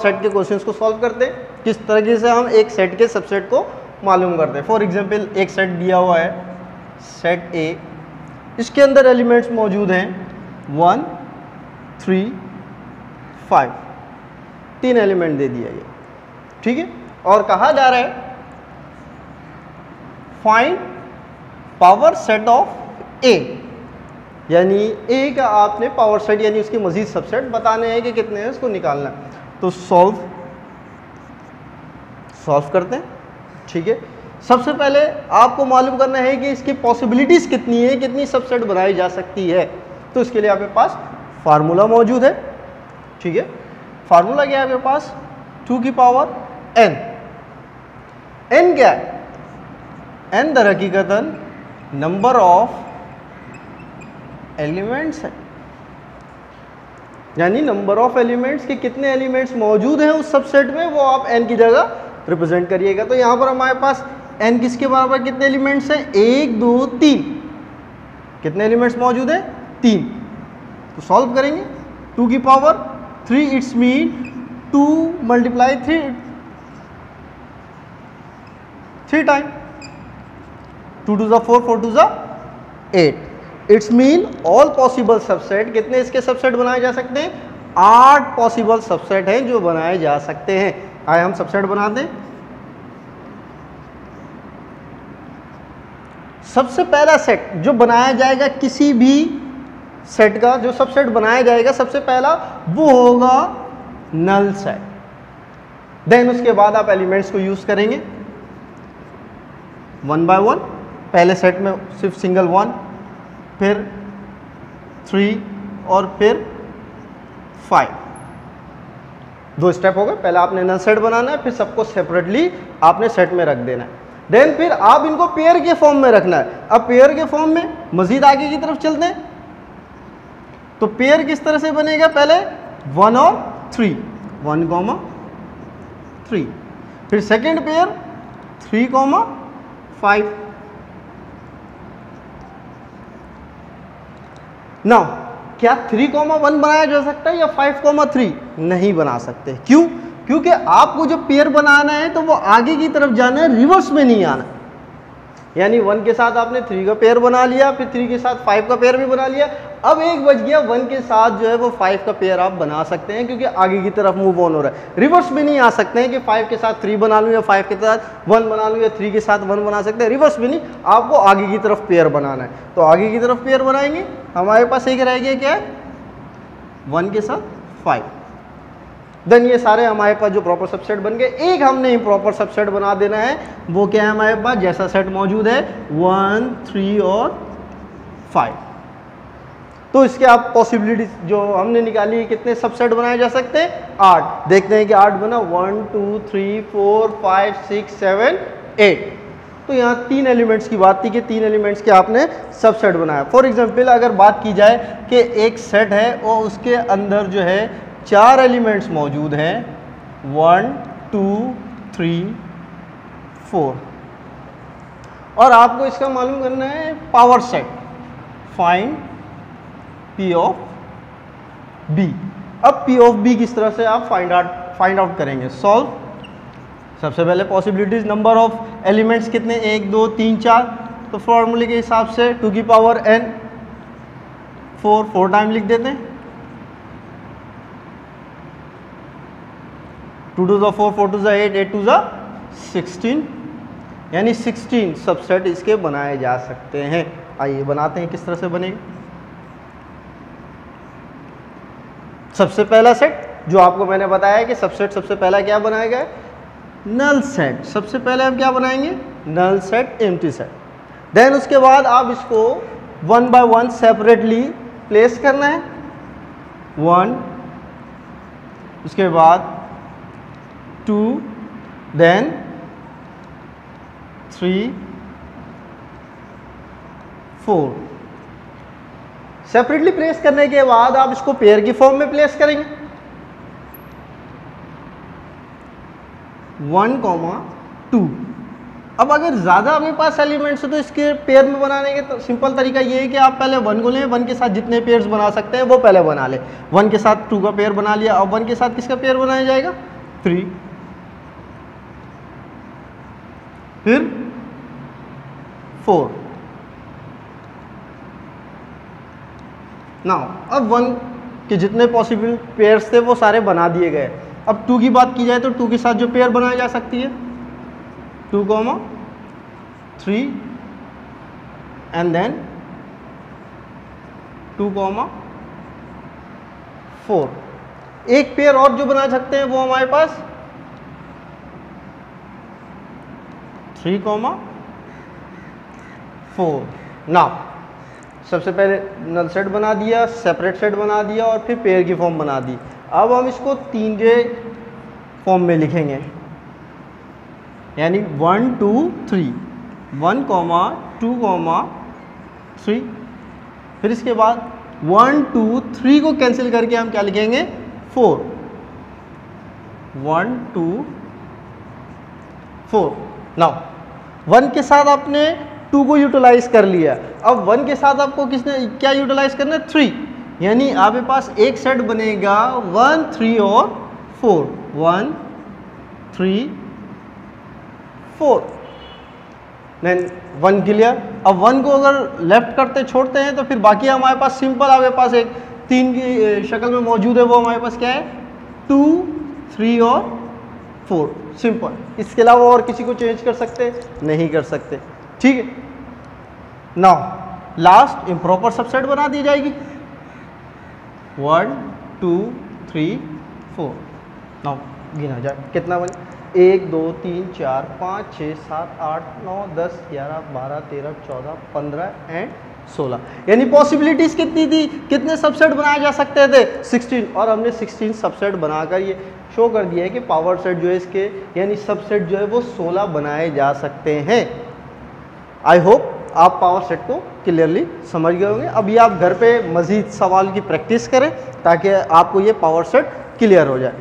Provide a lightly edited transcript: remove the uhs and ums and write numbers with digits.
Set के questions को solve करते हैं, किस तरीके से हम एक सेट के सबसेट को मालूम करते हैं। फॉर एग्जांपल एक सेट दिया हुआ है सेट ए, इसके अंदर एलिमेंट्स मौजूद हैं 1 3 5, 3 एलिमेंट दे दिया गया, ठीक है। और कहा जा रहा है फाइंड पावर सेट ऑफ ए, यानी ए का आपने पावर सेट यानी उसके मजीद सबसेट बताने हैं कि कितने हैं, उसको निकालना है। तो सॉल्व करते हैं, ठीक है। सबसे पहले आपको मालूम करना है कि इसकी पॉसिबिलिटीज कितनी है, कितनी सबसेट बनाई जा सकती है। तो इसके लिए आपके पास फार्मूला मौजूद है, ठीक है। फार्मूला क्या है आपके पास, 2 की पावर n। n क्या है, n दर हकीकतन नंबर ऑफ एलिमेंट्स है, यानी नंबर ऑफ एलिमेंट्स के कितने एलिमेंट्स मौजूद हैं उस सबसेट में, वो आप n की जगह रिप्रेजेंट करिएगा। तो यहां पर हमारे पास n किसके बराबर कितने एलिमेंट्स हैं, 1 2 3, कितने एलिमेंट्स मौजूद हैं, 3। तो सॉल्व करेंगे 2 की power 3, it's mean 2 multiply 3 time, 2 2 4, 4 2 8। It's mean all possible subset, कितने इसके सबसेट बनाए जा सकते हैं, 8 पॉसिबल सबसेट हैं जो बनाए जा सकते हैं। आए हम सबसेट बनाते हैं। सबसे पहला सेट जो बनाया जाएगा, किसी भी सेट का जो सबसेट बनाया जाएगा सबसे पहला, वो होगा नल सेट। देन उसके बाद आप एलिमेंट्स को यूज करेंगे 1 बाय 1। पहले सेट में सिर्फ सिंगल 1, फिर 3 और फिर 5, 2 स्टेप हो गए। पहले आपने नल सेट बनाना है, फिर सबको सेपरेटली आपने सेट में रख देना है। देन फिर आप इनको पेयर के फॉर्म में रखना है। अब पेयर के फॉर्म में मजीद आगे की तरफ चलते हैं। तो पेयर किस तरह से बनेगा, पहले 1 और 3, 1, 3, फिर सेकेंड पेयर 3, 5। नाउ क्या 3, 1 बनाया जा सकता है या 5, 3? नहीं बना सकते। क्यों? क्योंकि आपको जो पेयर बनाना है तो वो आगे की तरफ जाना है, रिवर्स में नहीं आना। यानी 1 के साथ आपने 3 का पेयर बना लिया, फिर 3 के साथ 5 का पेयर भी बना लिया। अब एक बच गया, 1 के साथ जो है वो 5 का पेयर आप बना सकते हैं, क्योंकि आगे की तरफ मूव ऑन हो रहा है। रिवर्स में नहीं आ सकते हैं कि 5 के साथ 3 बना लूँ या 5 के साथ 1 बना लूँ या 3 के साथ 1 बना सकते हैं। रिवर्स में नहीं, आपको आगे की तरफ पेयर बनाना है। तो आगे की तरफ पेयर बनाएंगे, हमारे पास एक रह गया क्या है, 1 के साथ 5। देन ये सारे हमारे पास जो प्रॉपर सबसेट बन गए। एक हमने इम्प्रॉपर सबसेट बना देना है, वो क्या है हमारे पास, जैसा सेट मौजूद है 1, 3 और 5। तो इसके आप पॉसिबिलिटी जो हमने निकाली, कितने सबसेट बनाए जा सकते हैं, 8। देखते हैं कि 8 बना, 1 2 3 4 5 6 7 8। तो यहाँ 3 एलिमेंट्स की बात थी कि 3 एलिमेंट्स के आपने सबसेट बनाया। फॉर एग्जांपल अगर बात की जाए कि एक सेट है और उसके अंदर जो है 4 एलिमेंट्स मौजूद हैं, 1 2 3 4, और आपको इसका मालूम करना है power set, find P of B। अब P ऑफ B किस तरह से आप फाइंड आउट करेंगे, सॉल्व। सबसे पहले पॉसिबिलिटीज, नंबर ऑफ एलिमेंट्स कितने, 1 2 3 4। तो फॉर्मूले के हिसाब से 2 की पावर n 4 टाइम लिख देते हैं, 2 2 4 4 2 8 8 2 16, यानी 16 सबसेट इसके बनाए जा सकते हैं। आइए बनाते हैं किस तरह से बनेगा। सबसे पहला सेट जो आपको मैंने बताया है कि सबसेट सबसे पहला क्या बनाएगा, नल सेट। सबसे पहले हम क्या बनाएंगे, null set, empty set. Then उसके बाद आप इसको 1 बाय 1 सेपरेटली प्लेस करना है, 1, उसके बाद 2, देन 3 4। सेपरेटली प्लेस करने के बाद आप इसको पेयर की फॉर्म में प्लेस करेंगे, 1, 2। अब अगर ज़्यादा आपके पास एलिमेंट्स है तो इसके पेयर में बनाने के तो सिंपल तरीका ये है कि आप पहले 1 को लें, 1 के साथ जितने पेयर्स बना सकते हैं वो पहले बना लें। 1 के साथ 2 का पेयर बना लिया, अब 1 के साथ किसका पेयर बनाया जाएगा, 3, फिर 4। नाउ अब 1 के जितने पॉसिबल पेयर्स थे वो सारे बना दिए गए। अब 2 की बात की जाए तो 2 के साथ जो पेयर बनाई जा सकती है 2, 3 एंड देन 2, 4। एक पेयर और जो बना सकते हैं वो हमारे पास 3, 4। नाउ सबसे पहले नल सेट बना दिया, सेपरेट सेट बना दिया और फिर पेयर की फॉर्म बना दी। अब हम इसको 3 के फॉर्म में लिखेंगे, यानी 1, 2, 3, 1, 2, 3। फिर इसके बाद 1, 2, 3 को कैंसिल करके हम क्या लिखेंगे 4, 1, 2, 4। नाउ 1 के साथ आपने 2 को यूटिलाइज कर लिया। अब 1 के साथ आपको किसने क्या यूटिलाइज करना है 3, यानी आपके पास एक सेट बनेगा 1, 3 और 4, 1, 3, 4। Then 1 clear. अब 1 को अगर लेफ्ट करते छोड़ते हैं तो फिर बाकी हमारे पास सिंपल आपके पास एक 3 की शक्ल में मौजूद है, वो हमारे पास क्या है 2, 3 और 4, सिंपल। इसके अलावा और किसी को चेंज कर सकते नहीं कर सकते, ठीक है। नाउ लास्ट इम्प्रॉपर सबसेट बना दी जाएगी 1, 2, 3, 4। नाउ गिना जाए कितना बने 1, 2, 3, 4, 5, 6, 7, 8, 9, 10, 11, 12, 13, 14, 15 एंड 16। यानी पॉसिबिलिटीज कितनी थी, कितने सबसेट बनाए जा सकते थे 16, और हमने 16 सबसेट बनाकर ये शो कर दिया है कि पावर सेट जो है इसके यानी सबसेट जो है वो 16 बनाए जा सकते हैं। आई होप आप पावर सेट को क्लियरली समझ गए होंगे। अभी आप घर पे मज़ीद सवाल की प्रैक्टिस करें ताकि आपको ये पावर सेट क्लियर हो जाए।